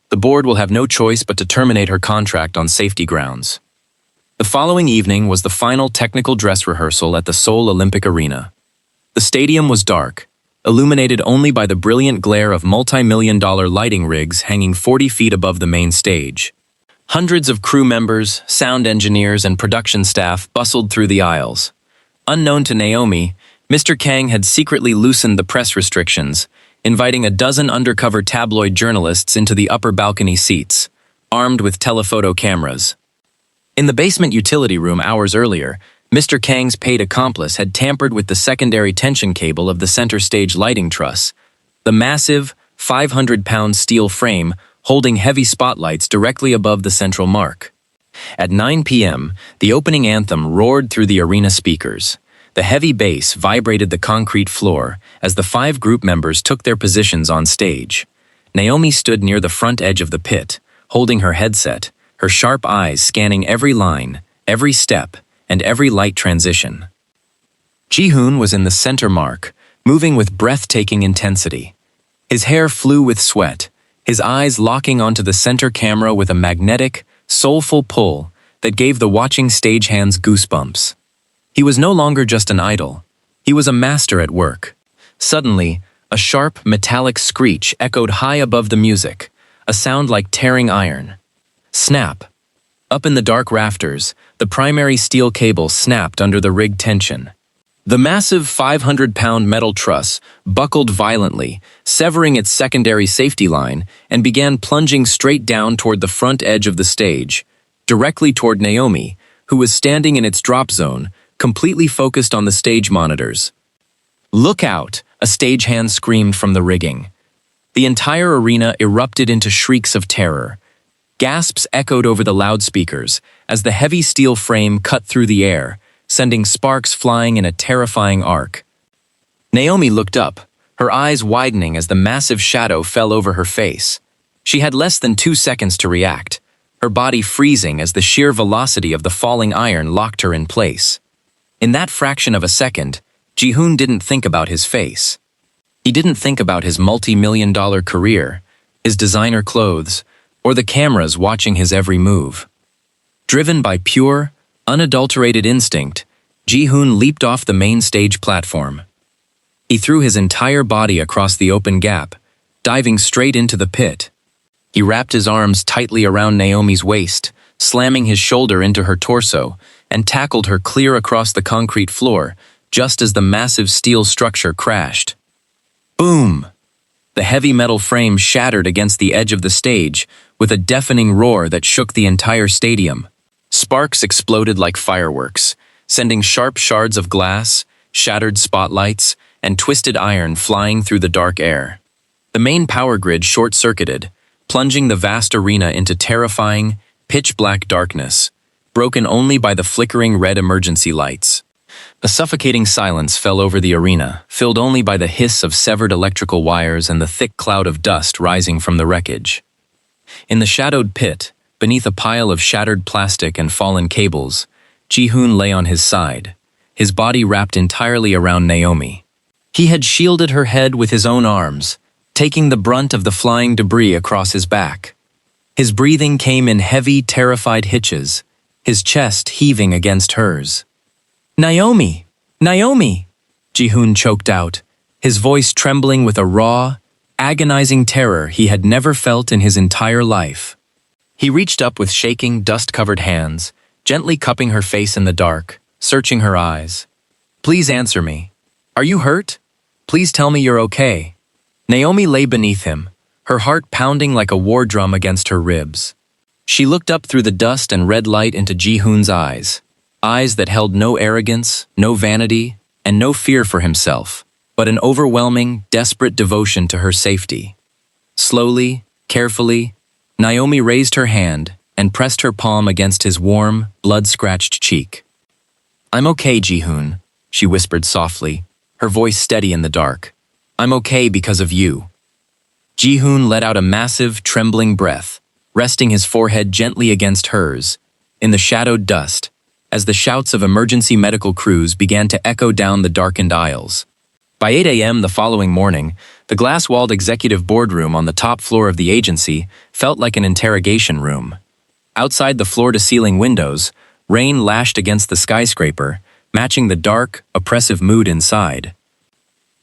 The board will have no choice but to terminate her contract on safety grounds. The following evening was the final technical dress rehearsal at the Seoul Olympic Arena. The stadium was dark, illuminated only by the brilliant glare of multi-million-dollar lighting rigs hanging 40 feet above the main stage. Hundreds of crew members, sound engineers, and production staff bustled through the aisles. Unknown to Naomi, Mr. Kang had secretly loosened the press restrictions, inviting a dozen undercover tabloid journalists into the upper balcony seats, armed with telephoto cameras. In the basement utility room hours earlier, Mr. Kang's paid accomplice had tampered with the secondary tension cable of the center stage lighting truss, the massive, 500-pound steel frame holding heavy spotlights directly above the central mark. At 9 p.m., the opening anthem roared through the arena speakers. The heavy bass vibrated the concrete floor as the 5 group members took their positions on stage. Naomi stood near the front edge of the pit, holding her headset, her sharp eyes scanning every line, every step, and every light transition. Ji-hoon was in the center mark, moving with breathtaking intensity. His hair flew with sweat, his eyes locking onto the center camera with a magnetic, soulful pull that gave the watching stagehands goosebumps. He was no longer just an idol. He was a master at work. Suddenly, a sharp, metallic screech echoed high above the music, a sound like tearing iron. Snap! Up in the dark rafters, the primary steel cable snapped under the rig tension. The massive 500-pound metal truss buckled violently, severing its secondary safety line, and began plunging straight down toward the front edge of the stage, directly toward Naomi, who was standing in its drop zone, completely focused on the stage monitors. "Look out!" a stagehand screamed from the rigging. The entire arena erupted into shrieks of terror. Gasps echoed over the loudspeakers as the heavy steel frame cut through the air, sending sparks flying in a terrifying arc. Naomi looked up, her eyes widening as the massive shadow fell over her face. She had less than 2 seconds to react, her body freezing as the sheer velocity of the falling iron locked her in place. In that fraction of a second, Ji-hoon didn't think about his face. He didn't think about his multi-million-dollar career, his designer clothes, or the cameras watching his every move. Driven by pure, unadulterated instinct, Ji-hoon leaped off the main stage platform. He threw his entire body across the open gap, diving straight into the pit. He wrapped his arms tightly around Naomi's waist, slamming his shoulder into her torso, and tackled her clear across the concrete floor, just as the massive steel structure crashed. Boom! The heavy metal frame shattered against the edge of the stage with a deafening roar that shook the entire stadium. Sparks exploded like fireworks, sending sharp shards of glass, shattered spotlights, and twisted iron flying through the dark air. The main power grid short-circuited, plunging the vast arena into terrifying, pitch-black darkness, broken only by the flickering red emergency lights. A suffocating silence fell over the arena, filled only by the hiss of severed electrical wires and the thick cloud of dust rising from the wreckage. In the shadowed pit, beneath a pile of shattered plastic and fallen cables, Ji-hoon lay on his side, his body wrapped entirely around Naomi. He had shielded her head with his own arms, taking the brunt of the flying debris across his back. His breathing came in heavy, terrified hitches, his chest heaving against hers. "Naomi! Naomi!" Ji-hoon choked out, his voice trembling with a raw, agonizing terror he had never felt in his entire life. He reached up with shaking, dust-covered hands, gently cupping her face in the dark, searching her eyes. "Please answer me. Are you hurt? Please tell me you're okay." Naomi lay beneath him, her heart pounding like a war drum against her ribs. She looked up through the dust and red light into Ji-hoon's eyes that held no arrogance, no vanity, and no fear for himself, but an overwhelming, desperate devotion to her safety. Slowly, carefully, Naomi raised her hand and pressed her palm against his warm, blood-scratched cheek. "I'm okay, Ji-hoon," she whispered softly, her voice steady in the dark. "I'm okay because of you." Ji-hoon let out a massive, trembling breath, resting his forehead gently against hers, in the shadowed dust, as the shouts of emergency medical crews began to echo down the darkened aisles. By 8 a.m. the following morning, the glass-walled executive boardroom on the top floor of the agency felt like an interrogation room. Outside the floor-to-ceiling windows, rain lashed against the skyscraper, matching the dark, oppressive mood inside.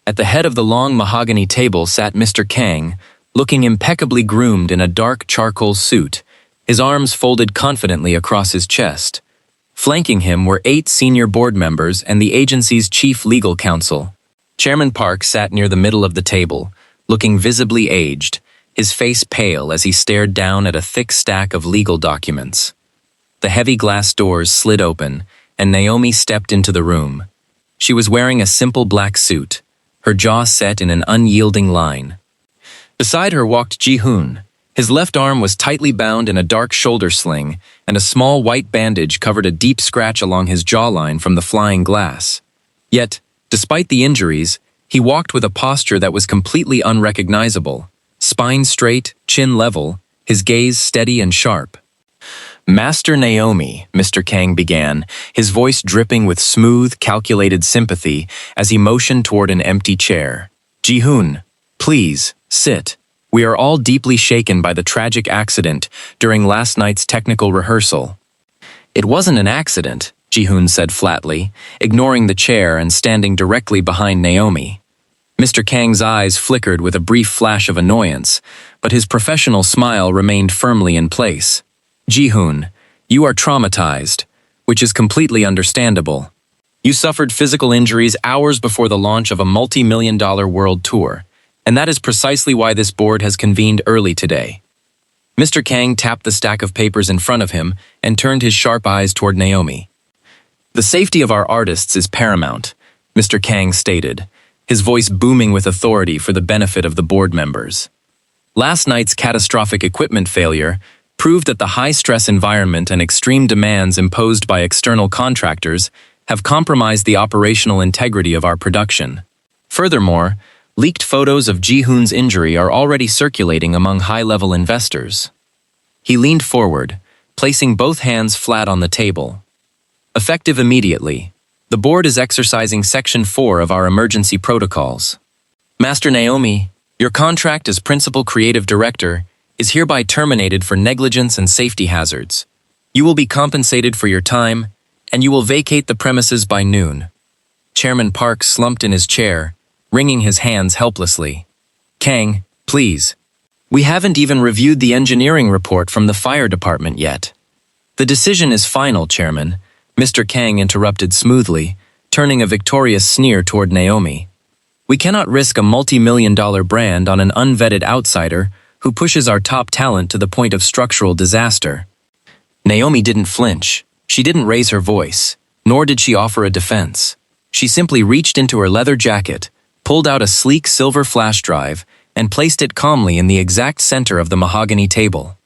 At the head of the long mahogany table sat Mr. Kang, looking impeccably groomed in a dark charcoal suit, his arms folded confidently across his chest. Flanking him were 8 senior board members and the agency's chief legal counsel. Chairman Park sat near the middle of the table, looking visibly aged, his face pale as he stared down at a thick stack of legal documents. The heavy glass doors slid open, and Naomi stepped into the room. She was wearing a simple black suit, her jaw set in an unyielding line. Beside her walked Ji-hoon. His left arm was tightly bound in a dark shoulder sling, and a small white bandage covered a deep scratch along his jawline from the flying glass. Yet, despite the injuries, he walked with a posture that was completely unrecognizable. Spine straight, chin level, his gaze steady and sharp. "Master Naomi," Mr. Kang began, his voice dripping with smooth, calculated sympathy as he motioned toward an empty chair. "Ji-hoon, please, sit. We are all deeply shaken by the tragic accident during last night's technical rehearsal." "It wasn't an accident," Ji-hoon said flatly, ignoring the chair and standing directly behind Naomi. Mr. Kang's eyes flickered with a brief flash of annoyance, but his professional smile remained firmly in place. "Ji-hoon, you are traumatized, which is completely understandable. You suffered physical injuries hours before the launch of a multi-million-dollar world tour, and that is precisely why this board has convened early today. Mr. Kang tapped the stack of papers in front of him and turned his sharp eyes toward Naomi. The safety of our artists is paramount, Mr. Kang stated, his voice booming with authority for the benefit of the board members. Last night's catastrophic equipment failure proved that the high-stress environment and extreme demands imposed by external contractors have compromised the operational integrity of our production. Furthermore, leaked photos of Ji-hoon's injury are already circulating among high-level investors. He leaned forward, placing both hands flat on the table. Effective immediately, the board is exercising Section 4 of our emergency protocols. Master Naomi, your contract as Principal Creative Director is hereby terminated for negligence and safety hazards. You will be compensated for your time, and you will vacate the premises by noon. Chairman Park slumped in his chair, wringing his hands helplessly. Kang, please. We haven't even reviewed the engineering report from the fire department yet. The decision is final, Chairman, Mr. Kang interrupted smoothly, turning a victorious sneer toward Naomi. We cannot risk a multi-million-dollar brand on an unvetted outsider who pushes our top talent to the point of structural disaster. Naomi didn't flinch. She didn't raise her voice, nor did she offer a defense. She simply reached into her leather jacket, pulled out a sleek silver flash drive, and placed it calmly in the exact center of the mahogany table.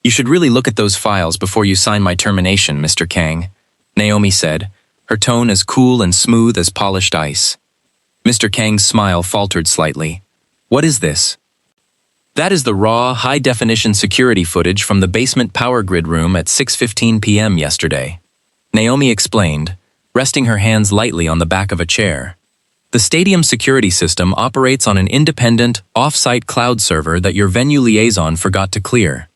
You should really look at those files before you sign my termination, Mr. Kang, Naomi said, her tone as cool and smooth as polished ice. Mr. Kang's smile faltered slightly. What is this? That is the raw, high-definition security footage from the basement power grid room at 6:15 p.m. yesterday. Naomi explained, resting her hands lightly on the back of a chair. The stadium security system operates on an independent, off-site cloud server that your venue liaison forgot to clear.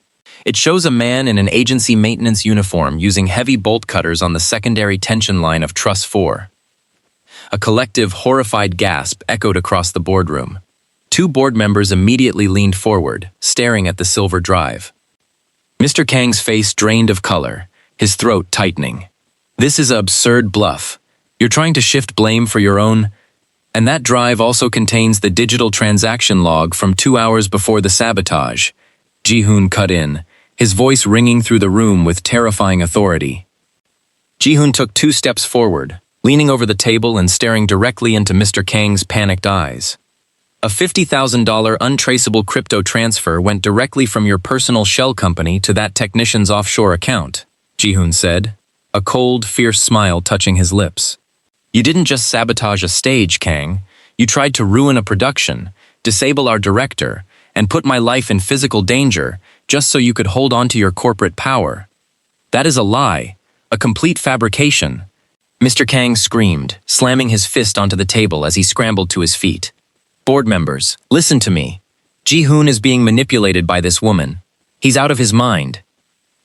It shows a man in an agency maintenance uniform using heavy bolt cutters on the secondary tension line of Truss 4. A collective, horrified gasp echoed across the boardroom. Two board members immediately leaned forward, staring at the silver drive. Mr. Kang's face drained of color, his throat tightening. This is an absurd bluff. You're trying to shift blame for your own... And that drive also contains the digital transaction log from 2 hours before the sabotage. Ji-hoon cut in, his voice ringing through the room with terrifying authority. Ji-hoon took 2 steps forward, leaning over the table and staring directly into Mr. Kang's panicked eyes. A $50,000 untraceable crypto transfer went directly from your personal shell company to that technician's offshore account, Ji-hoon said, a cold, fierce smile touching his lips. You didn't just sabotage a stage, Kang. You tried to ruin a production, disable our director, and put my life in physical danger just so you could hold on to your corporate power. That is a lie, a complete fabrication. Mr. Kang screamed, slamming his fist onto the table as he scrambled to his feet. Board members, listen to me. Ji-hoon is being manipulated by this woman. He's out of his mind.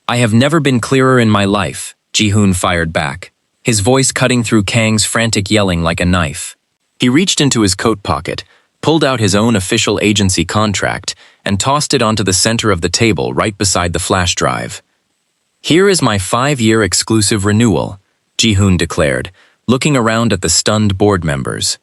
I have never been clearer in my life, Ji-hoon fired back, his voice cutting through Kang's frantic yelling like a knife. He reached into his coat pocket, pulled out his own official agency contract, and tossed it onto the center of the table right beside the flash drive. Here is my 5-year exclusive renewal, Ji-hoon declared, looking around at the stunned board members.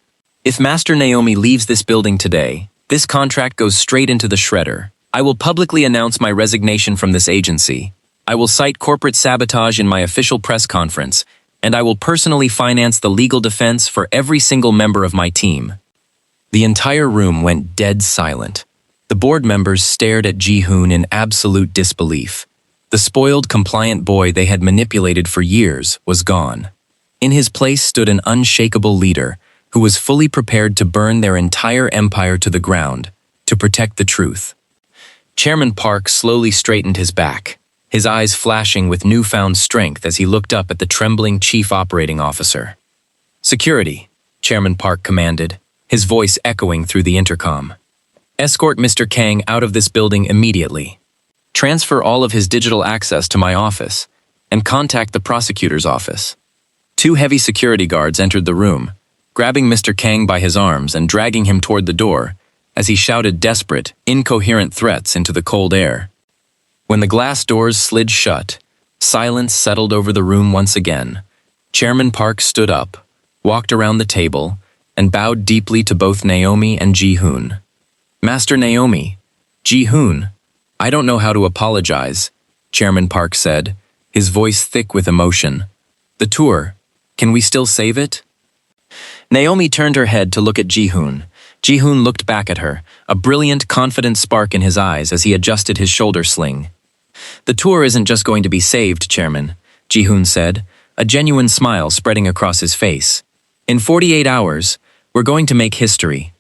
If Master Naomi leaves this building today, this contract goes straight into the shredder. I will publicly announce my resignation from this agency. I will cite corporate sabotage in my official press conference, and I will personally finance the legal defense for every single member of my team. The entire room went dead silent. The board members stared at Ji-hoon in absolute disbelief. The spoiled, compliant boy they had manipulated for years was gone. In his place stood an unshakable leader, who was fully prepared to burn their entire empire to the ground, to protect the truth. Chairman Park slowly straightened his back, his eyes flashing with newfound strength as he looked up at the trembling chief operating officer. Security, Chairman Park commanded, his voice echoing through the intercom. Escort Mr. Kang out of this building immediately. Transfer all of his digital access to my office, and contact the prosecutor's office. 2 heavy security guards entered the room, grabbing Mr. Kang by his arms and dragging him toward the door, as he shouted desperate, incoherent threats into the cold air. When the glass doors slid shut, silence settled over the room once again. Chairman Park stood up, walked around the table, and bowed deeply to both Naomi and Ji-hoon. Master Naomi, Ji-hoon, I don't know how to apologize, Chairman Park said, his voice thick with emotion. The tour, can we still save it? Naomi turned her head to look at Ji-hoon. Ji-hoon looked back at her, a brilliant, confident spark in his eyes as he adjusted his shoulder sling. The tour isn't just going to be saved, Chairman, Ji-hoon said, a genuine smile spreading across his face. In 48 hours, we're going to make history.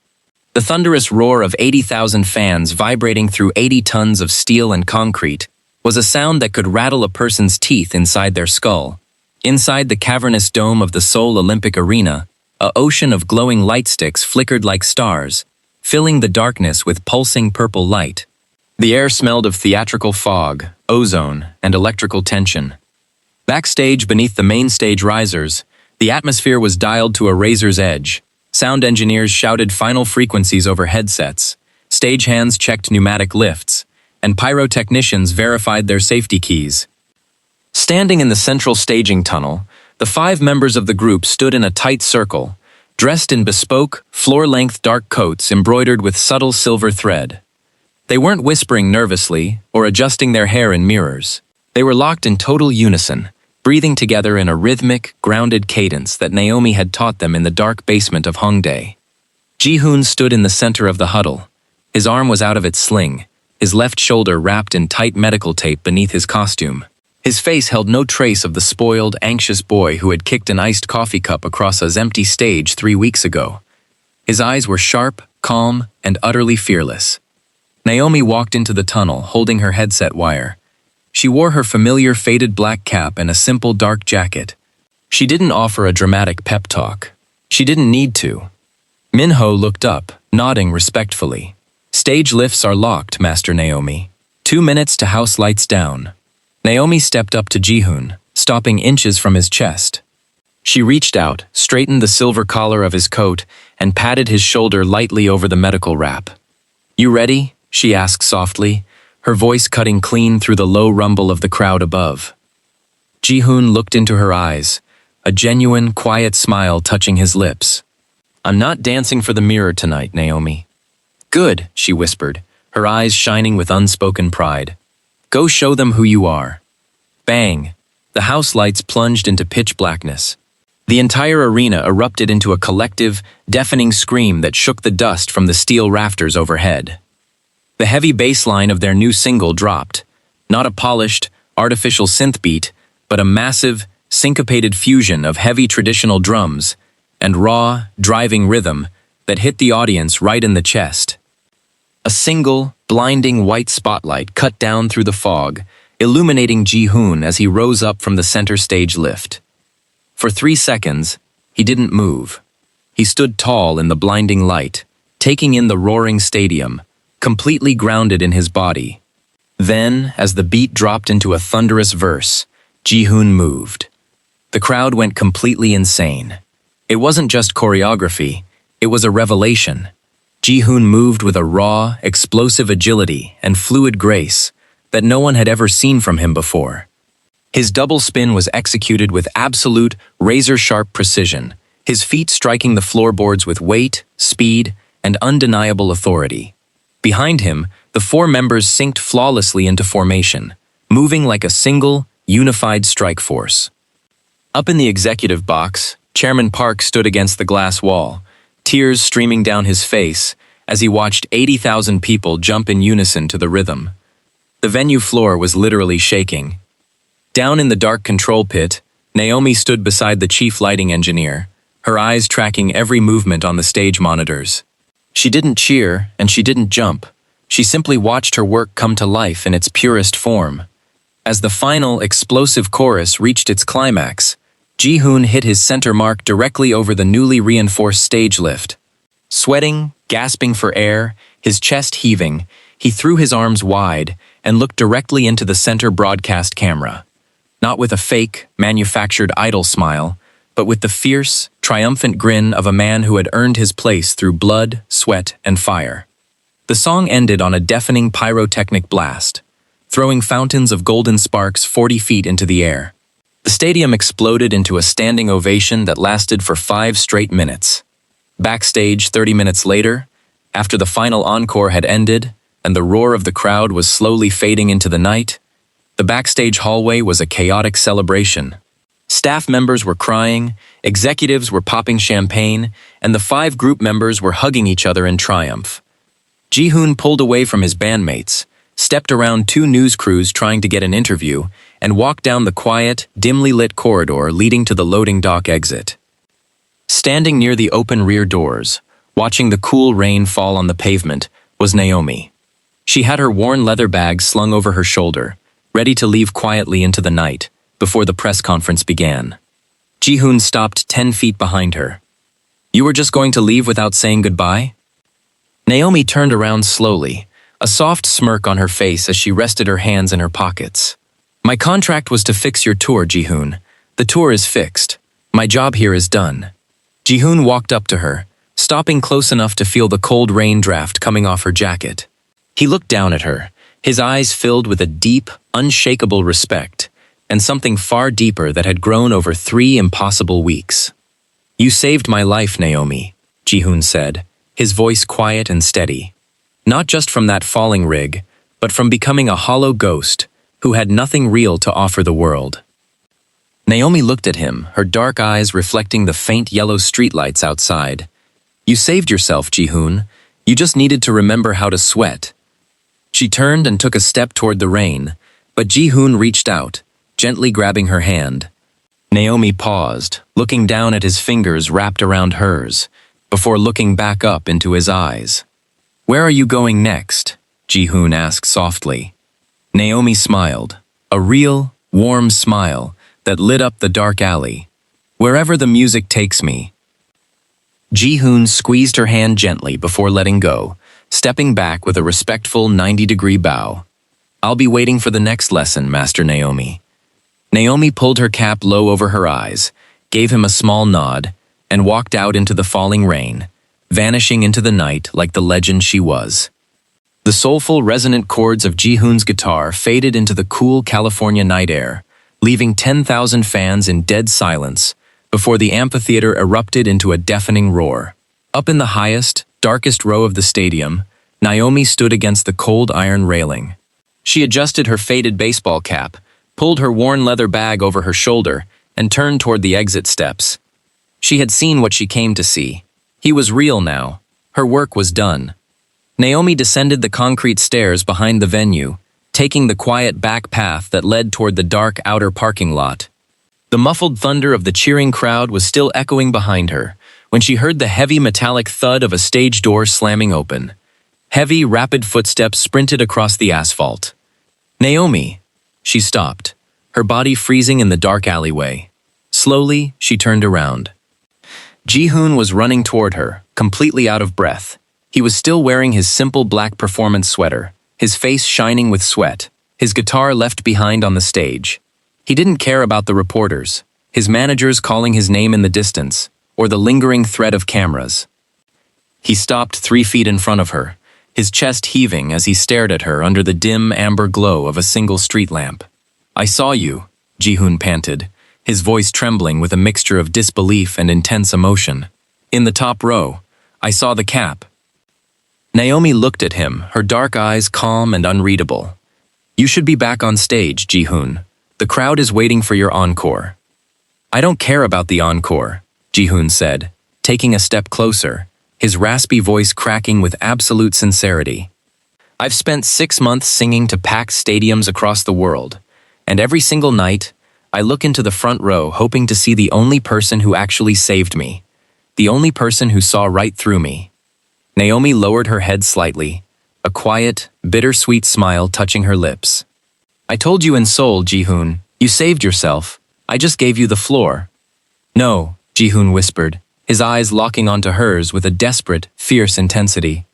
The thunderous roar of 80,000 fans vibrating through 80 tons of steel and concrete was a sound that could rattle a person's teeth inside their skull. Inside the cavernous dome of the Seoul Olympic Arena, an ocean of glowing light sticks flickered like stars, filling the darkness with pulsing purple light. The air smelled of theatrical fog, ozone, and electrical tension. Backstage beneath the main stage risers, the atmosphere was dialed to a razor's edge. Sound engineers shouted final frequencies over headsets, stagehands checked pneumatic lifts, and pyrotechnicians verified their safety keys. Standing in the central staging tunnel, the 5 members of the group stood in a tight circle, dressed in bespoke, floor-length dark coats embroidered with subtle silver thread. They weren't whispering nervously or adjusting their hair in mirrors. They were locked in total unison, breathing together in a rhythmic, grounded cadence that Naomi had taught them in the dark basement of Hongdae. Ji-hoon stood in the center of the huddle. His arm was out of its sling, his left shoulder wrapped in tight medical tape beneath his costume. His face held no trace of the spoiled, anxious boy who had kicked an iced coffee cup across a empty stage 3 weeks ago. His eyes were sharp, calm, and utterly fearless. Naomi walked into the tunnel, holding her headset wire. She wore her familiar faded black cap and a simple dark jacket. She didn't offer a dramatic pep talk. She didn't need to. Minho looked up, nodding respectfully. Stage lifts are locked, Master Naomi. 2 minutes to house lights down. Naomi stepped up to Ji-hoon, stopping inches from his chest. She reached out, straightened the silver collar of his coat, and patted his shoulder lightly over the medical wrap. You ready? She asked softly, her voice cutting clean through the low rumble of the crowd above. Ji-hoon looked into her eyes, a genuine, quiet smile touching his lips. I'm not dancing for the mirror tonight, Naomi. Good, she whispered, her eyes shining with unspoken pride. Go show them who you are. Bang! The house lights plunged into pitch blackness. The entire arena erupted into a collective, deafening scream that shook the dust from the steel rafters overhead. The heavy bass line of their new single dropped, not a polished, artificial synth beat, but a massive, syncopated fusion of heavy traditional drums and raw, driving rhythm that hit the audience right in the chest. A single, blinding white spotlight cut down through the fog, illuminating Ji-hoon as he rose up from the center stage lift. For 3 seconds, he didn't move. He stood tall in the blinding light, taking in the roaring stadium, completely grounded in his body. Then, as the beat dropped into a thunderous verse, Ji-hoon moved. The crowd went completely insane. It wasn't just choreography, it was a revelation. Ji-hoon moved with a raw, explosive agility and fluid grace that no one had ever seen from him before. His double spin was executed with absolute, razor-sharp precision, his feet striking the floorboards with weight, speed, and undeniable authority. Behind him, the 4 members synced flawlessly into formation, moving like a single, unified strike force. Up in the executive box, Chairman Park stood against the glass wall, tears streaming down his face as he watched 80,000 people jump in unison to the rhythm. The venue floor was literally shaking. Down in the dark control pit, Naomi stood beside the chief lighting engineer, her eyes tracking every movement on the stage monitors. She didn't cheer and she didn't jump. She simply watched her work come to life in its purest form. As the final, explosive chorus reached its climax, Ji-hoon hit his center mark directly over the newly reinforced stage lift. Sweating, gasping for air, his chest heaving, he threw his arms wide and looked directly into the center broadcast camera. Not with a fake, manufactured idol smile, but with the fierce, triumphant grin of a man who had earned his place through blood, sweat, and fire. The song ended on a deafening pyrotechnic blast, throwing fountains of golden sparks 40 feet into the air. The stadium exploded into a standing ovation that lasted for 5 straight minutes. Backstage 30 minutes later, after the final encore had ended and the roar of the crowd was slowly fading into the night, the backstage hallway was a chaotic celebration. Staff members were crying, executives were popping champagne, and the 5 group members were hugging each other in triumph. Ji-hoon pulled away from his bandmates, stepped around 2 news crews trying to get an interview, and walked down the quiet, dimly lit corridor leading to the loading dock exit. Standing near the open rear doors, watching the cool rain fall on the pavement, was Naomi. She had her worn leather bag slung over her shoulder, ready to leave quietly into the night, before the press conference began. Ji-hoon stopped 10 feet behind her. "You were just going to leave without saying goodbye?" Naomi turned around slowly, a soft smirk on her face as she rested her hands in her pockets. "My contract was to fix your tour, Ji-hoon. The tour is fixed. My job here is done." Ji-hoon walked up to her, stopping close enough to feel the cold rain draft coming off her jacket. He looked down at her, his eyes filled with a deep, unshakable respect, and something far deeper that had grown over 3 impossible weeks. "You saved my life, Naomi," Ji-hoon said, his voice quiet and steady. "Not just from that falling rig, but from becoming a hollow ghost who had nothing real to offer the world." Naomi looked at him, her dark eyes reflecting the faint yellow streetlights outside. "You saved yourself, Ji-hoon. You just needed to remember how to sweat." She turned and took a step toward the rain, but Ji-hoon reached out, gently grabbing her hand. Naomi paused, looking down at his fingers wrapped around hers, before looking back up into his eyes. "Where are you going next?" Ji-hoon asked softly. Naomi smiled, a real, warm smile that lit up the dark alley. "Wherever the music takes me." Ji-hoon squeezed her hand gently before letting go, stepping back with a respectful 90-degree bow. "I'll be waiting for the next lesson, Master Naomi." Naomi pulled her cap low over her eyes, gave him a small nod, and walked out into the falling rain, vanishing into the night like the legend she was. The soulful, resonant chords of Ji-hoon's guitar faded into the cool California night air, leaving 10,000 fans in dead silence before the amphitheater erupted into a deafening roar. Up in the highest, darkest row of the stadium, Naomi stood against the cold iron railing. She adjusted her faded baseball cap, pulled her worn leather bag over her shoulder, and turned toward the exit steps. She had seen what she came to see. He was real now. Her work was done. Naomi descended the concrete stairs behind the venue, taking the quiet back path that led toward the dark outer parking lot. The muffled thunder of the cheering crowd was still echoing behind her when she heard the heavy metallic thud of a stage door slamming open. Heavy, rapid footsteps sprinted across the asphalt. "Naomi!" She stopped, her body freezing in the dark alleyway. Slowly, she turned around. Ji-hoon was running toward her, completely out of breath. He was still wearing his simple black performance sweater, his face shining with sweat, his guitar left behind on the stage. He didn't care about the reporters, his managers calling his name in the distance, or the lingering threat of cameras. He stopped 3 feet in front of her, his chest heaving as he stared at her under the dim amber glow of a single street lamp. "I saw you," Ji-hoon panted, his voice trembling with a mixture of disbelief and intense emotion. "In the top row. I saw the cap." Naomi looked at him, her dark eyes calm and unreadable. "You should be back on stage, Ji-hoon. The crowd is waiting for your encore." "I don't care about the encore," Ji-hoon said, taking a step closer, his raspy voice cracking with absolute sincerity. "I've spent 6 months singing to packed stadiums across the world, and every single night, I look into the front row hoping to see the only person who actually saved me, the only person who saw right through me." Naomi lowered her head slightly, a quiet, bittersweet smile touching her lips. "I told you in Seoul, Ji-hoon, you saved yourself. I just gave you the floor." "No," Ji-hoon whispered, his eyes locking onto hers with a desperate, fierce intensity.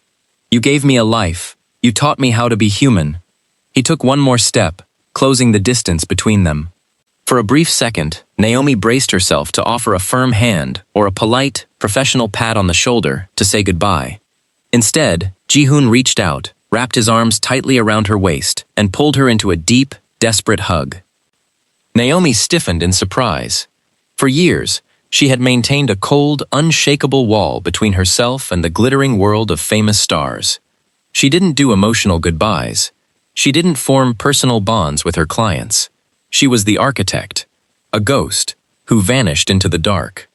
"You gave me a life. You taught me how to be human." He took one more step, closing the distance between them. For a brief second, Naomi braced herself to offer a firm hand or a polite, professional pat on the shoulder to say goodbye. Instead, Ji-hoon reached out, wrapped his arms tightly around her waist, and pulled her into a deep, desperate hug. Naomi stiffened in surprise. For years, she had maintained a cold, unshakable wall between herself and the glittering world of famous stars. She didn't do emotional goodbyes. She didn't form personal bonds with her clients. She was the architect, a ghost, who vanished into the dark.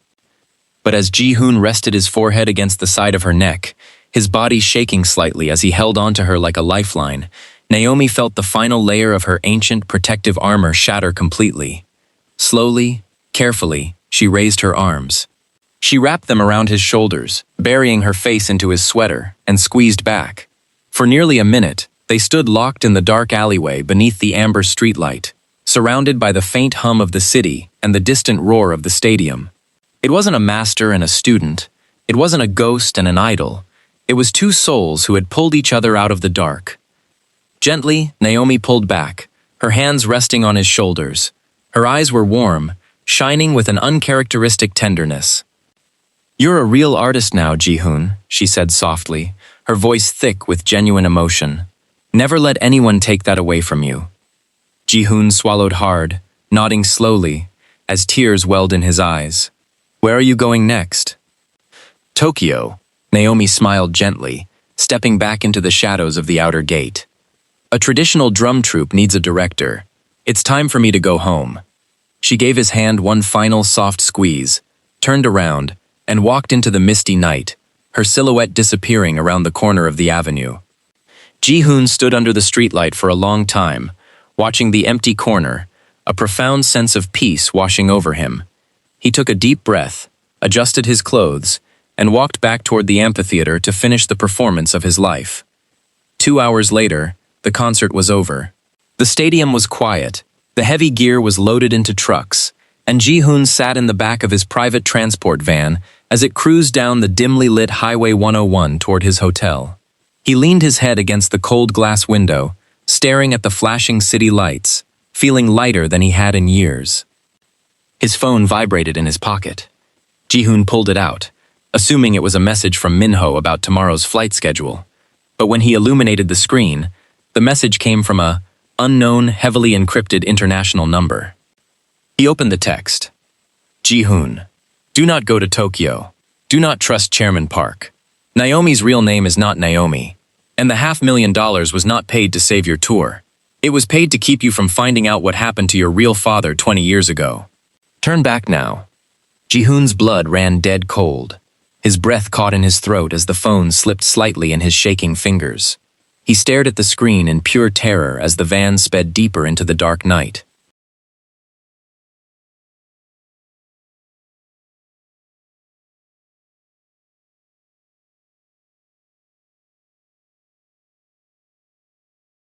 But as Ji-hoon rested his forehead against the side of her neck, his body shaking slightly as he held onto her like a lifeline, Naomi felt the final layer of her ancient protective armor shatter completely. Slowly, carefully, she raised her arms. She wrapped them around his shoulders, burying her face into his sweater, and squeezed back. For nearly a minute, they stood locked in the dark alleyway beneath the amber streetlight, surrounded by the faint hum of the city and the distant roar of the stadium. It wasn't a master and a student. It wasn't a ghost and an idol. It was two souls who had pulled each other out of the dark. Gently, Naomi pulled back, her hands resting on his shoulders. Her eyes were warm, shining with an uncharacteristic tenderness. "You're a real artist now, Ji-hoon," she said softly, her voice thick with genuine emotion. "Never let anyone take that away from you." Ji-hoon swallowed hard, nodding slowly, as tears welled in his eyes. "Where are you going next?" "Tokyo," Naomi smiled gently, stepping back into the shadows of the outer gate. "A traditional drum troupe needs a director. It's time for me to go home." She gave his hand one final soft squeeze, turned around, and walked into the misty night, her silhouette disappearing around the corner of the avenue. Ji-hoon stood under the streetlight for a long time, watching the empty corner, a profound sense of peace washing over him. He took a deep breath, adjusted his clothes, and walked back toward the amphitheater to finish the performance of his life. 2 hours later, the concert was over. The stadium was quiet, the heavy gear was loaded into trucks, and Ji-hoon sat in the back of his private transport van as it cruised down the dimly lit Highway 101 toward his hotel. He leaned his head against the cold glass window, staring at the flashing city lights, feeling lighter than he had in years. His phone vibrated in his pocket. Ji-hoon pulled it out, assuming it was a message from Minho about tomorrow's flight schedule. But when he illuminated the screen, the message came from a unknown, heavily encrypted international number. He opened the text. "Ji-hoon, do not go to Tokyo. Do not trust Chairman Park. Naomi's real name is not Naomi, and the $500,000 was not paid to save your tour. It was paid to keep you from finding out what happened to your real father 20 years ago. Turn back now." Ji-hoon's blood ran dead cold. His breath caught in his throat as the phone slipped slightly in his shaking fingers. He stared at the screen in pure terror as the van sped deeper into the dark night.